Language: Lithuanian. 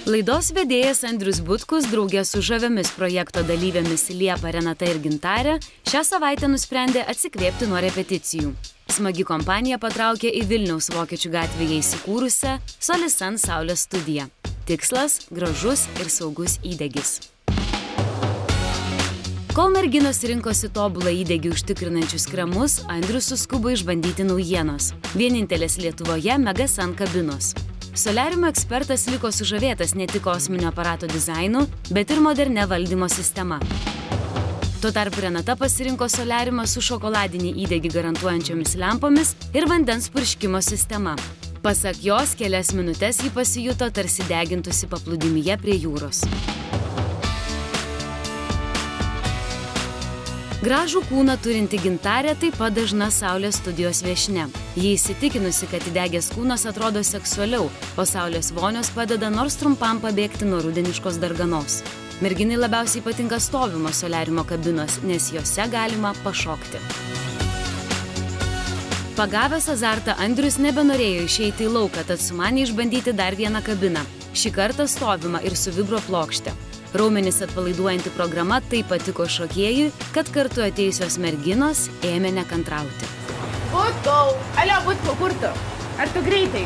Laidos vedėjas Andrius Butkus draugė su žaviomis projekto dalyvėmis Liepa, Renata ir Gintarė šią savaitę nusprendė atsikvėpti nuo repeticijų. Smagi kompanija patraukė į Vilniaus Vokiečių gatvėje įsikūrusią Solisan Saulės studiją. Tikslas – gražus ir saugus įdegis. Kol merginos rinkosi tobulą įdegį užtikrinančius kremus, Andrius suskubo išbandyti naujienos. Vienintelės Lietuvoje Megasun kabinos. Soliariumo ekspertas liko sužavėtas ne tik kosminio aparato dizainu, bet ir modernė valdymo sistema. Tuo tarpu Renata pasirinko soliariumą su šokoladinį įdegį garantuojančiomis lempomis ir vandens purškimo sistema. Pasak jos, kelias minutes ji pasijuto tarsi degintusi paplūdimyje prie jūros. Gražų kūną turinti Gintarė taip pat dažna Saulės studijos viešnia. Ji įsitikinusi, kad įdegęs kūnas atrodo seksualiau, o Saulės vonios padeda nors trumpam pabėgti nuo rudeniškos darganos. Merginai labiausiai patinka stovimo soliariumo kabinos, nes jose galima pašokti. Pagavęs azartą, Andrius nebenorėjo išeiti į lauką, tad sumanė išbandyti dar vieną kabiną. Šį kartą stovimą ir su vibro plokšte. Raumenis atpalaiduojanti programa taip patiko šokėjui, kad kartu atėjusios merginos ėmė nekantrauti. Butkau! Alio, Butkau, kur tu? Ar tu greitai?